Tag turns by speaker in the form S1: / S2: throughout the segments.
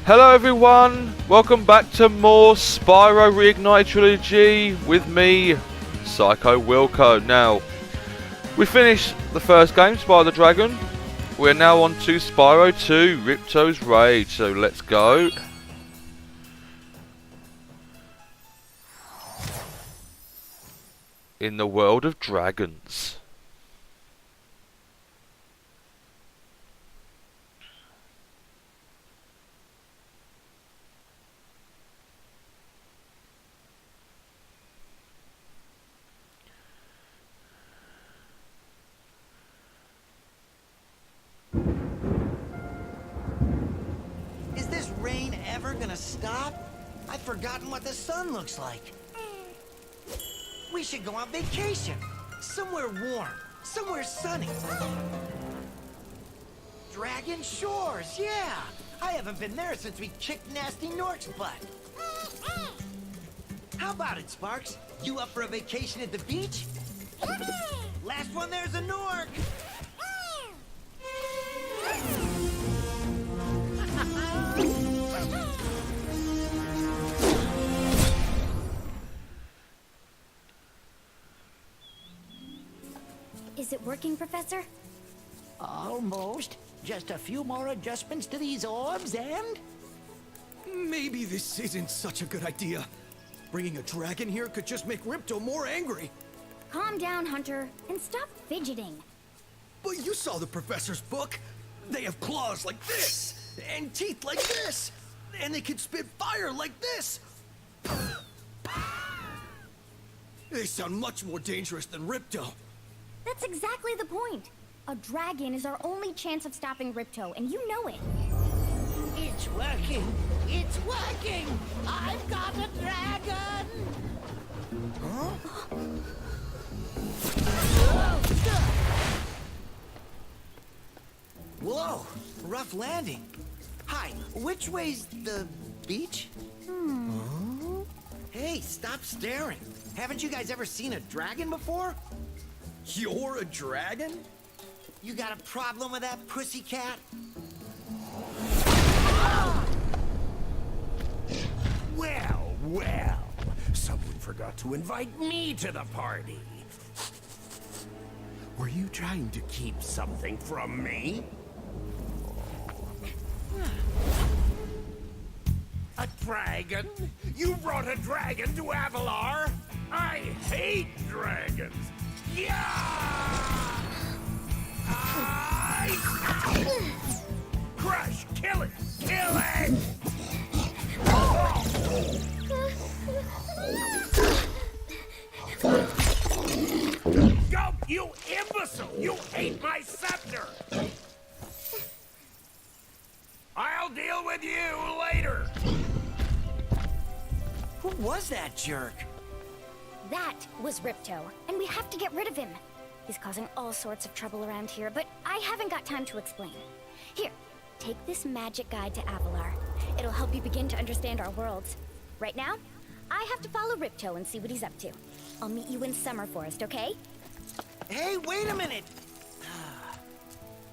S1: Hello everyone, welcome back to more Spyro Reignited Trilogy with me, Psycho Wilco. Now, we finished the first game, Spyro the Dragon. We're now on to Spyro 2, Ripto's Rage, so let's go. In the world of dragons.
S2: Is this rain ever gonna stop? I've forgotten what the sun looks like. We should go on vacation. Somewhere warm. Somewhere sunny. Dragon Shores, yeah! I haven't been there since we kicked Nasty Nork's butt. How about it, Sparks? You up for a vacation at the beach? Last one there's a Nork!
S3: Is it working, Professor?
S4: Almost. Just a few more adjustments to these orbs and...
S5: Maybe this isn't such a good idea. Bringing a dragon here could just make Ripto more angry.
S3: Calm down, Hunter, and stop fidgeting.
S5: But you saw the professor's book. They have claws like this, and teeth like this, and they can spit fire like this. They sound much more dangerous than Ripto.
S3: That's exactly the point. A dragon is our only chance of stopping Ripto, and you know it.
S4: It's working! It's working! I've got a dragon!
S5: Huh?
S2: Whoa, rough landing. Hi, which way's the beach? Hey, stop staring. Haven't you guys ever seen a dragon before?
S5: You're a dragon?
S2: You got a problem with that, pussycat?
S6: Well, well, someone forgot to invite me to the party. Were you trying to keep something from me? A dragon? You brought a dragon to Avalar? I hate dragons. Yeah! Crush! Kill it! Kill it! Go, you imbecile! You ate my scepter! I'll deal with you later!
S2: Who was that jerk?
S3: That was Ripto, and we have to get rid of him. He's causing all sorts of trouble around here, but I haven't got time to explain. Here, take this magic guide to Avalar. It'll help you begin to understand our worlds. Right now, I have to follow Ripto and see what he's up to. I'll meet you in Summer Forest, okay?
S2: Hey, wait a minute!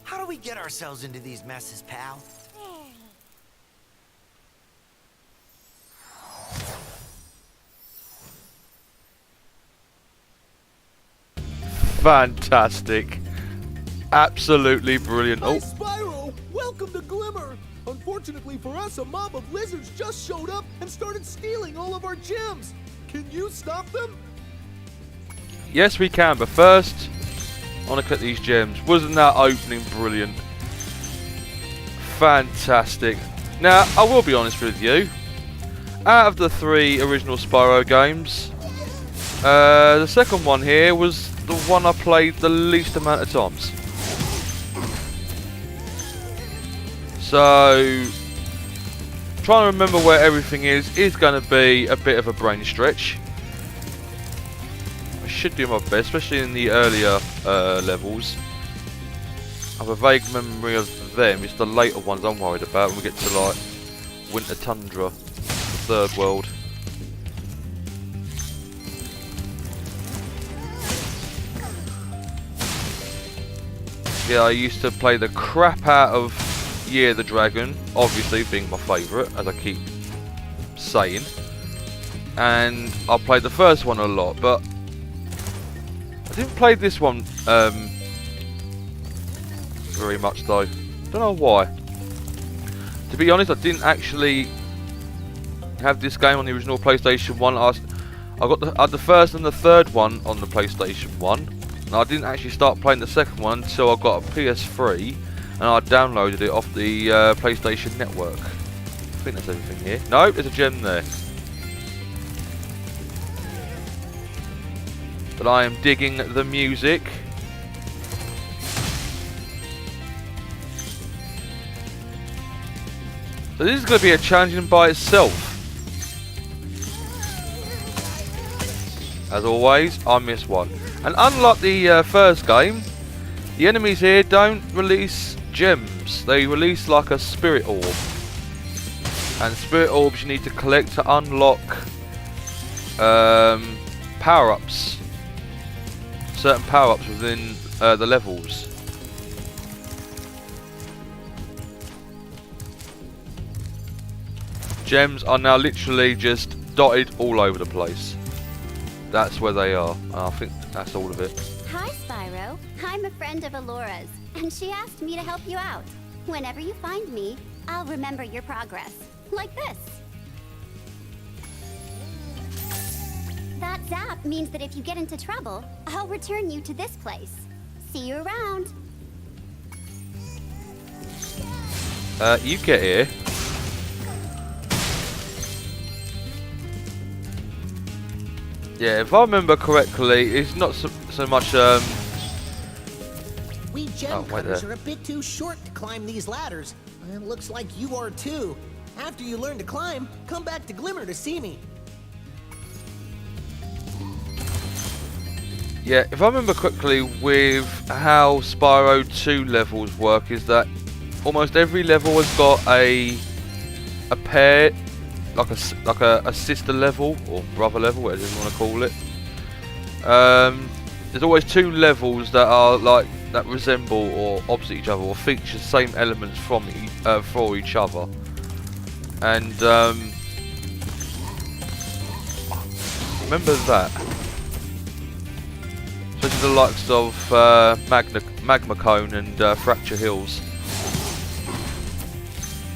S2: How do we get ourselves into these messes, pal?
S1: Fantastic. Absolutely brilliant.
S5: Hi,
S1: Oh,
S5: Spyro! Welcome to Glimmer! Unfortunately for us, a mob of lizards just showed up and started stealing all of our gems. Can you stop them?
S1: yes we can, but first, I want to cut these gems. Wasn't that opening brilliant? Fantastic. Now, I will be honest with you. Out of the 3 original Spyro games, the second one here was the one I played the least amount of times. So, trying to remember where everything is going to be a bit of a brain stretch. I should do my best, especially in the earlier levels. I have a vague memory of them. It's the later ones I'm worried about when we get to like Winter Tundra, the 3rd world. Yeah, I used to play the crap out of Year the Dragon, obviously being my favourite, as I keep saying. And I played the first one a lot, but I didn't play this one very much though. Don't know why. To be honest, I didn't actually have this game on the original PlayStation 1. I got the first and the third one on the PlayStation 1. And I didn't actually start playing the second one until I got a PS3 and I downloaded it off the PlayStation Network. I think that's everything here. No, there's a gem there. But I am digging the music. So this is going to be a challenge by itself. As always, I miss one. And unlike the first game, the enemies here don't release gems. They release like a spirit orb. And spirit orbs you need to collect to unlock power-ups. Certain power-ups within the levels. Gems are now literally just dotted all over the place. That's where they are. I think that's all of it.
S7: Hi, Spyro. I'm a friend of Alora's, and she asked me to help you out. Whenever you find me, I'll remember your progress. Like this. That zap means that if you get into trouble, I'll return you to this place. See you around.
S1: You get here. Yeah, if I remember correctly, it's not so much.
S2: We gem
S1: Oh, wait
S2: cutters
S1: there.
S2: are a bit too short to climb these ladders. And it looks like you are too. After you learn to climb, come back to Glimmer to see me.
S1: Yeah, if I remember correctly, with how Spyro 2 levels work, is that almost every level has got a pair, like a sister level or brother level, whatever you want to call it. There's always two levels that are like that resemble or opposite each other or feature the same elements from for each other. And remember that. Especially the likes of Magma Cone and Fracture Hills.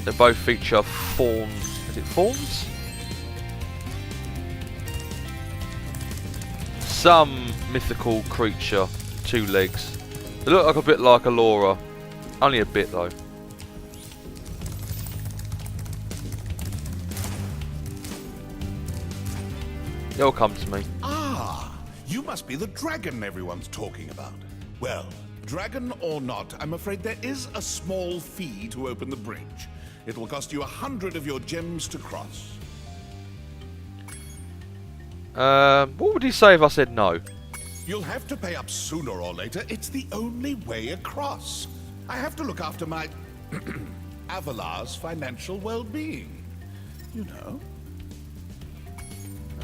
S1: They both feature fawn. Is it fawns? Some mythical creature, 2 legs. They look like a bit like Alora. Only a bit though. They'll come to me.
S6: Ah, you must be the dragon everyone's talking about. Well, dragon or not, I'm afraid there is a small fee to open the bridge. It will cost you 100 of your gems to cross.
S1: What would he say if I said no?
S6: You'll have to pay up sooner or later. It's the only way across. I have to look after my Avalar's financial well-being. You know.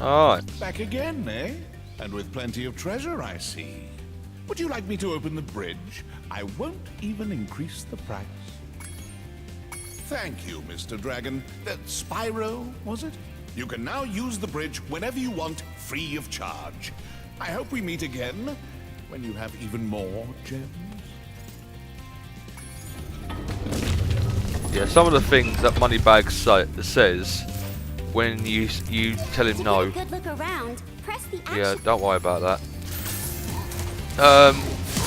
S1: Alright.
S6: Back again, eh? And with plenty of treasure, I see. Would you like me to open the bridge? I won't even increase the price. Thank you, Mr. Dragon. Spyro, was it? You can now use the bridge whenever you want, free of charge. I hope we meet again when you have even more gems.
S1: Yeah, some of the things that Moneybag says when you tell him
S7: To
S1: no.
S7: get a good look around, press the action.
S1: Yeah, don't worry about that.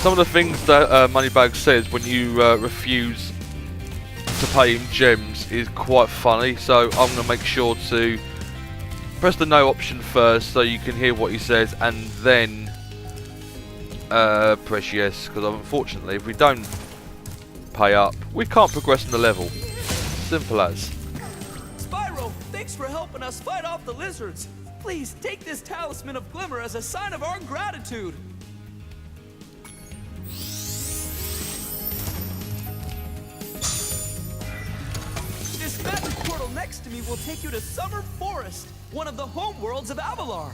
S1: Some of the things that Moneybag says when you refuse to pay him gems is quite funny, so I'm going to make sure to press the no option first so you can hear what he says and then press yes, because unfortunately if we don't pay up we can't progress in the level. Simple as.
S8: Spyro, thanks for helping us fight off the lizards. Please take this talisman of glimmer as a sign of our gratitude. This magic portal next to me will take you to Summer Forest, one of the home worlds of Avalar.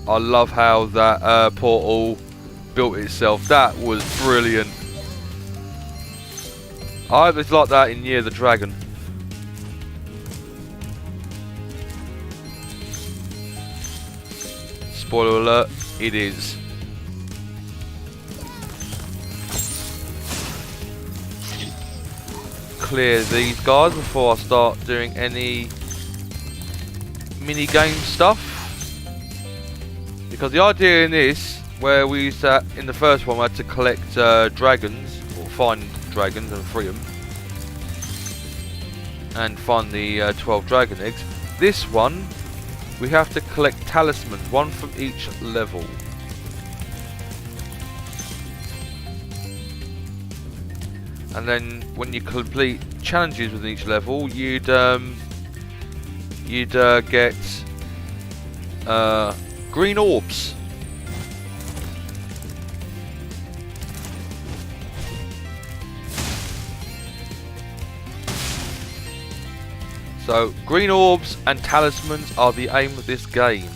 S1: I love how that portal built itself. That was brilliant. I hope it's like that in Year of the Dragon. Spoiler alert, it is. Clear these guys before I start doing any mini game stuff, because the idea in this, where we used to, in the first one we had to collect dragons, or find dragons and free them, and find the 12 dragon eggs. This one we have to collect talismans, one from each level. And then when you complete challenges within each level, you'd get green orbs. So green orbs and talismans are the aim of this game.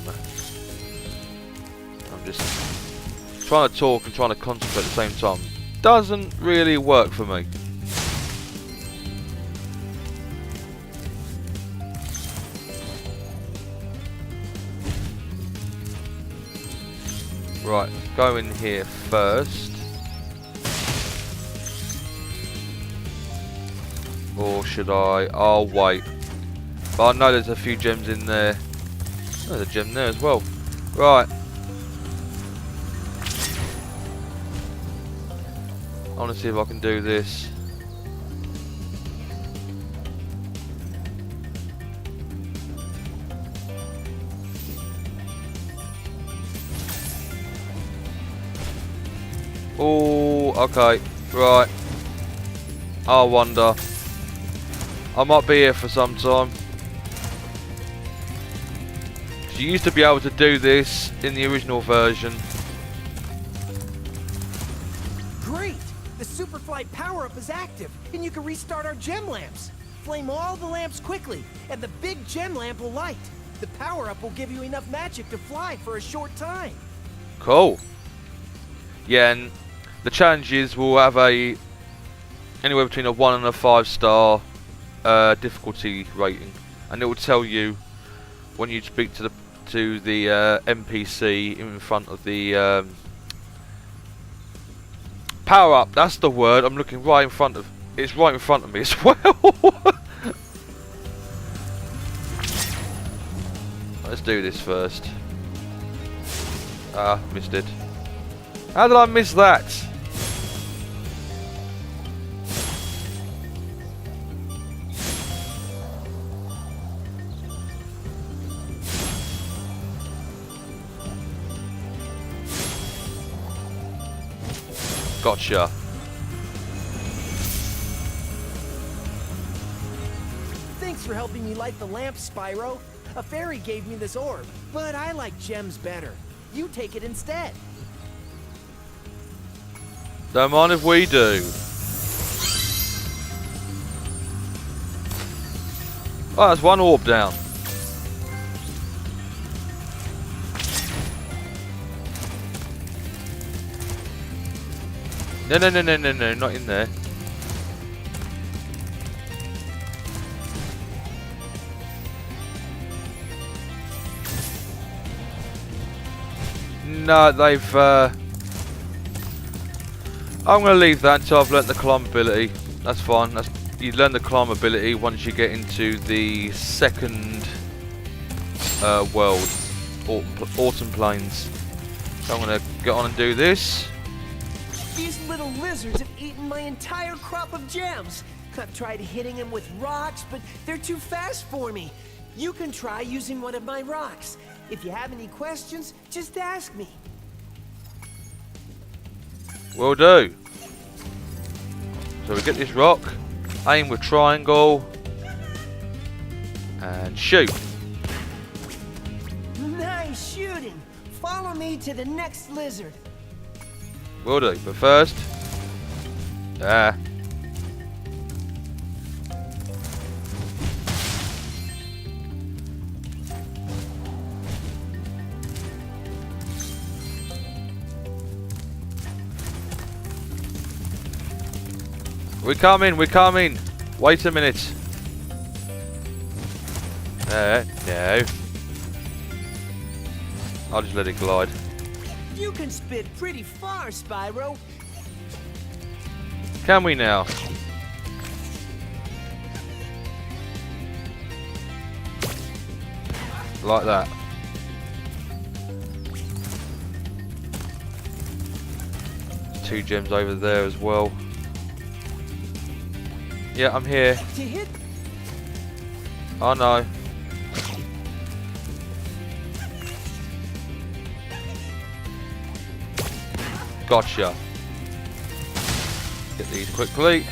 S1: I'm just trying to talk and trying to concentrate at the same time. Doesn't really work for me. Right, go in here first. Or should I? I'll wait. But I know there's a few gems in there. Oh, there's a gem there as well. Right. I want to see if I can do this. Oh, okay. Right. I wonder. I might be here for some time. You used to be able to do this in the original version.
S2: Great! The Superflight power-up is active, and you can restart our gem lamps. Flame all the lamps quickly, and the big gem lamp will light. The power-up will give you enough magic to fly for a short time.
S1: Cool. Yeah, and the challenges will have a anywhere between a 1 and a 5-star difficulty rating, and it will tell you when you speak to the NPC in front of the power up. That's the word I'm looking right in front of. It's right in front of me as well. Let's do this first. Ah, missed it. How did I miss that? Gotcha.
S2: Thanks for helping me light the lamp, Spyro. A fairy gave me this orb, but I like gems better. You take it instead.
S1: Don't mind if we do. Oh, that's one orb down. No, not in there. No, they've I'm going to leave that until I've learnt the climb ability. That's fine. You learn the climb ability once you get into the second world, Autumn Plains. So I'm going to get on and do this.
S2: These little lizards have eaten my entire crop of gems. I've tried hitting them with rocks, but they're too fast for me. You can try using one of my rocks. If you have any questions, just ask me.
S1: Will do. So we get this rock, aim with triangle, and shoot.
S2: Nice shooting. Follow me to the next lizard.
S1: Will do, but first... We're coming, we're coming. Wait a minute. No. I'll just let it glide.
S8: You can spit pretty far, Spyro.
S1: Can we now? Like that. There's 2 gems over there as well. Yeah, I'm here.
S8: To hit.
S1: Oh no. Gotcha. Get these quickly.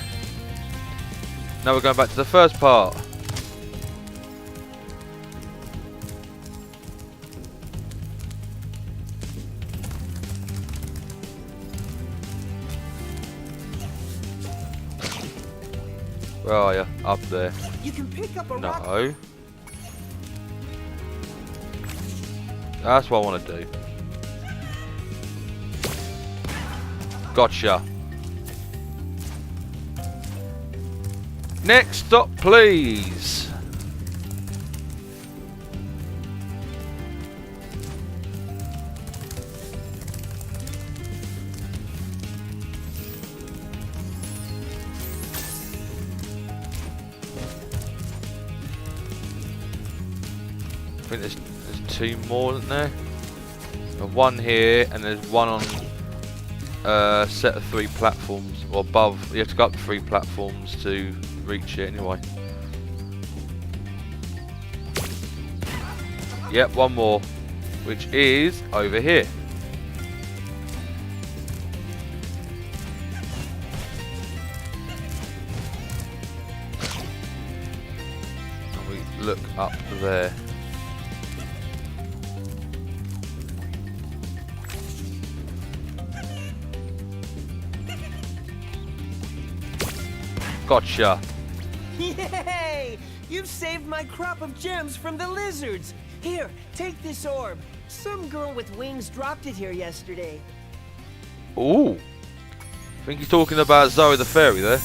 S1: Now we're going back to the first part. Where are you? Up there.
S8: You can pick up a rock.
S1: No. That's what I want to do. Gotcha. Next stop, please. I think there's 2 more, isn't there? And 1 here, and there's 1 on a set of 3 platforms, or above. You have to go up 3 platforms to reach it anyway. Yep, 1 more, which is over here. And we look up there. Gotcha.
S8: Yay! You've saved my crop of gems from the lizards. Here, take this orb. Some girl with wings dropped it here yesterday.
S1: Ooh. I think you're talking about Zoe the fairy there.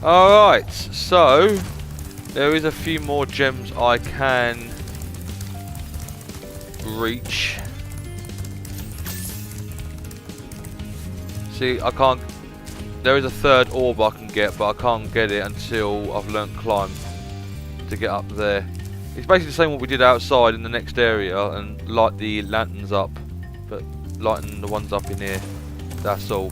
S1: Alright, so there is a few more gems I can reach. See, I can't. There is a 3rd orb I can get, but I can't get it until I've learnt climb to get up there. It's basically the same what we did outside in the next area and light the lanterns up, but lighting the ones up in here. That's all.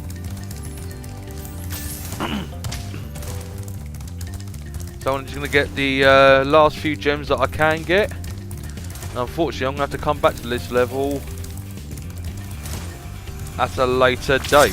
S1: So I'm just going to get the last few gems that I can get. And unfortunately, I'm going to have to come back to this level at a later date.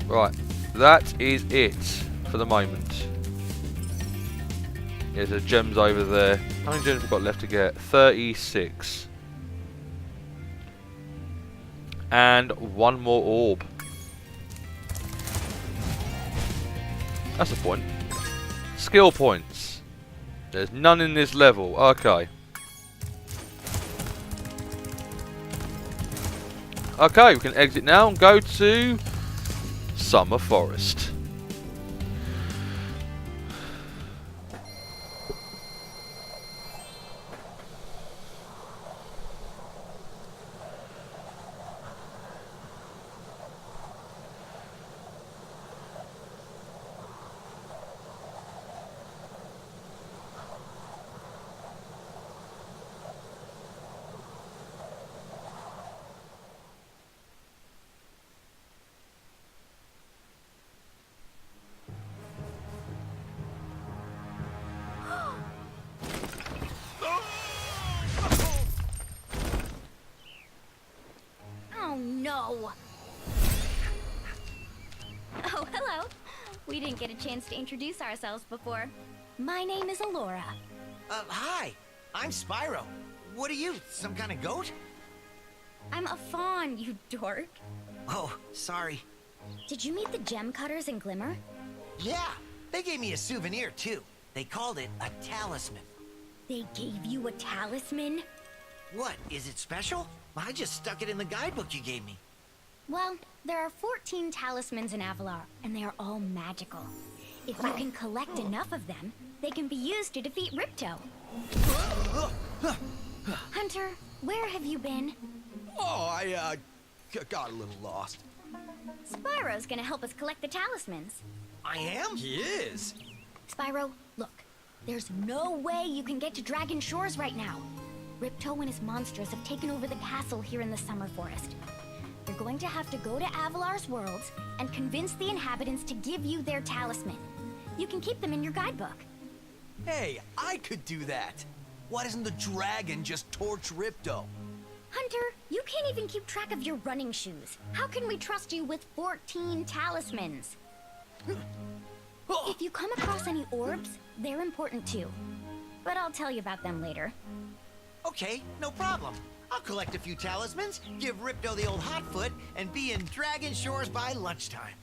S1: Right, that is it for the moment. Yeah, there's gems over there. How many gems have we got left to get? 36. And 1 more orb. That's the point. Skill points. There's none in this level. Okay. Okay, we can exit now and go to Summer Forest.
S3: Oh no! Oh, hello. We didn't get a chance to introduce ourselves before. My name is Alora.
S2: Hi, I'm Spyro. What are you, some kind of goat?
S3: I'm a fawn, you dork.
S2: Oh, sorry.
S3: Did you meet the gem cutters in Glimmer?
S2: Yeah, they gave me a souvenir too. They called it a talisman.
S3: They gave you a talisman?
S2: What, is it special? I just stuck it in the guidebook you gave me.
S3: Well, there are 14 talismans in Avalar, and they are all magical. If you can collect enough of them, they can be used to defeat Ripto. Hunter, where have you been?
S5: Oh, I got a little lost.
S3: Spyro's gonna help us collect the talismans.
S2: I am?
S5: He is.
S3: Spyro, look. There's no way you can get to Dragon Shores right now. Ripto and his monsters have taken over the castle here in the Summer Forest. You're going to have to go to Avalar's worlds and convince the inhabitants to give you their talisman. You can keep them in your guidebook.
S9: Hey, I could do that. Why doesn't the dragon just torch Ripto?
S3: Hunter, you can't even keep track of your running shoes. How can we trust you with 14 talismans? If you come across any orbs, they're important too. But I'll tell you about them later.
S2: Okay, no problem. I'll collect a few talismans, give Ripto the old hot foot, and be in Dragon Shores by lunchtime.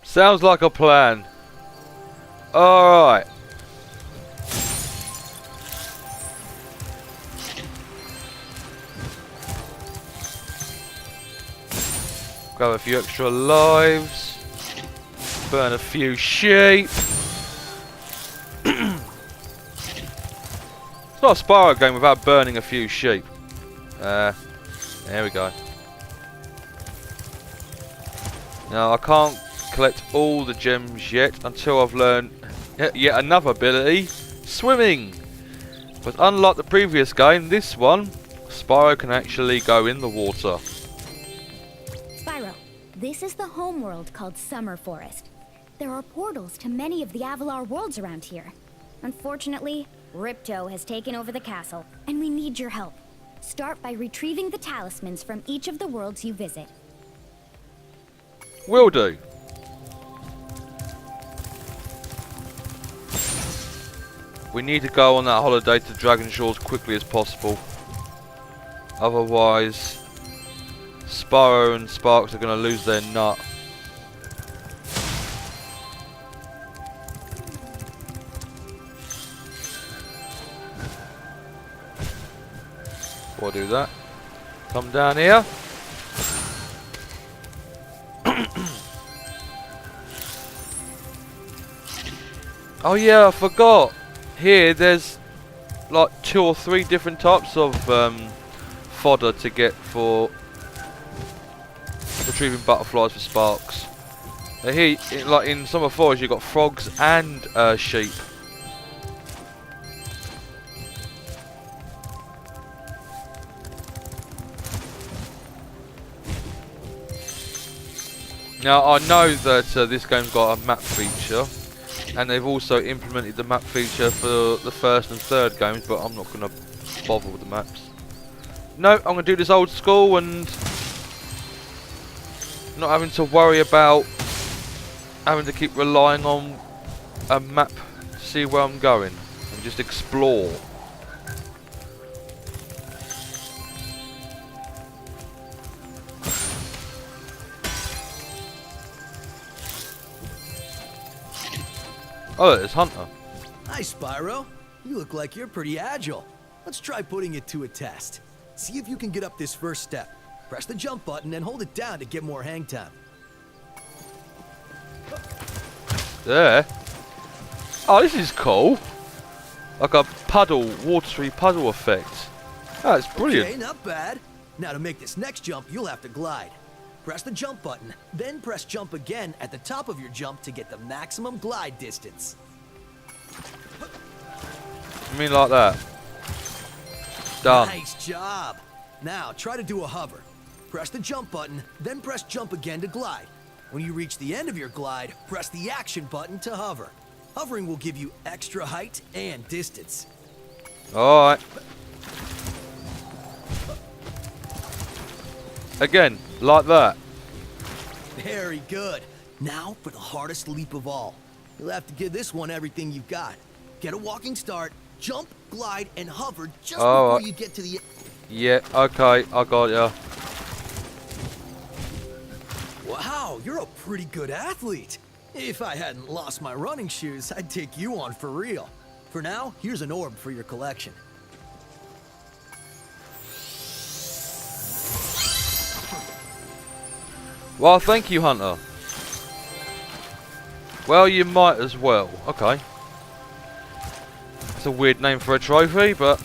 S1: Sounds like a plan. Alright. Grab a few extra lives. Burn a few sheep. It's not a Spyro game without burning a few sheep. There we go. Now I can't collect all the gems yet until I've learned yet another ability, swimming. But unlike the previous game, this one, Spyro can actually go in the water.
S3: Spyro, this is the homeworld called Summer Forest. There are portals to many of the Avalar worlds around here. Unfortunately, Ripto has taken over the castle, and we need your help. Start by retrieving the talismans from each of the worlds you visit.
S1: Will do. We need to go on that holiday to Dragon Shores as quickly as possible. Otherwise, Spyro and Sparks are going to lose their nut. Before I do that, come down here. Oh yeah, I forgot. Here there's like 2 or 3 different types of fodder to get for retrieving butterflies for Sparks. Here, like in Summer Forest, you've got frogs and sheep. Now I know that this game's got a map feature, and they've also implemented the map feature for the first and third games, but I'm not going to bother with the maps. No, I'm going to do this old school and not having to worry about having to keep relying on a map to see where I'm going, and just explore. Oh, there's Hunter.
S9: Hi, Spyro. You look like you're pretty agile. Let's try putting it to a test. See if you can get up this first step. Press the jump button and hold it down to get more hang time.
S1: There. Oh, this is cool. Like a puddle, watery puddle effect. That's brilliant.
S9: Okay, not bad. Now to make this next jump, you'll have to glide. Press the jump button, then press jump again at the top of your jump to get the maximum glide distance.
S1: You mean like that? Done.
S9: Nice job. Now try to do a hover. Press the jump button, then press jump again to glide. When you reach the end of your glide, press the action button to hover. Hovering will give you extra height and distance.
S1: Alright. Again, like that.
S9: Very good. Now for the hardest leap of all. You'll have to give this one everything you've got. Get a walking start, jump, glide and hover just
S1: Oh,
S9: before you get to the...
S1: Yeah, okay, I got ya.
S9: Wow, you're a pretty good athlete. If I hadn't lost my running shoes, I'd take you on for real. For now, here's an orb for your collection.
S1: Well, thank you, Hunter. Well, you might as well. Okay. It's a weird name for a trophy, but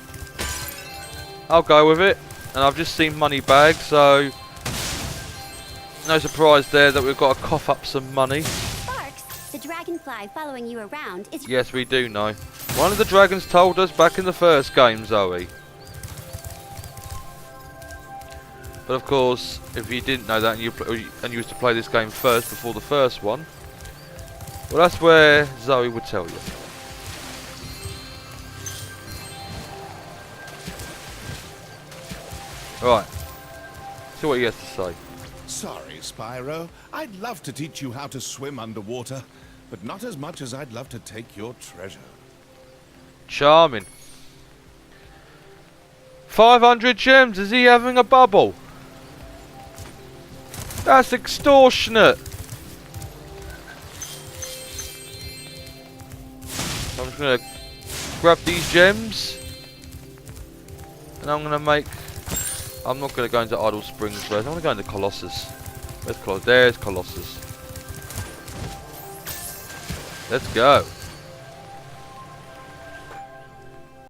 S1: I'll go with it. And I've just seen money bag, so no surprise there that we've got to cough up some money.
S7: Sparks, the dragonfly following you around is...
S1: Yes, we do know. One of the dragons told us back in the first game, Zoe. But of course, if you didn't know that and you used to play this game first before the first one, well, that's where Zoe would tell you. Right. See what he has to say.
S6: Sorry, Spyro. I'd love to teach you how to swim underwater, but not as much as I'd love to take your treasure.
S1: Charming. 500 gems. Is he having a bubble? That's extortionate. So I'm just going to grab these gems. And I'm going to make... I'm not going to go into Idle Springs first. I'm going to go into Colossus. Where's Colossus? There's Colossus. Let's go.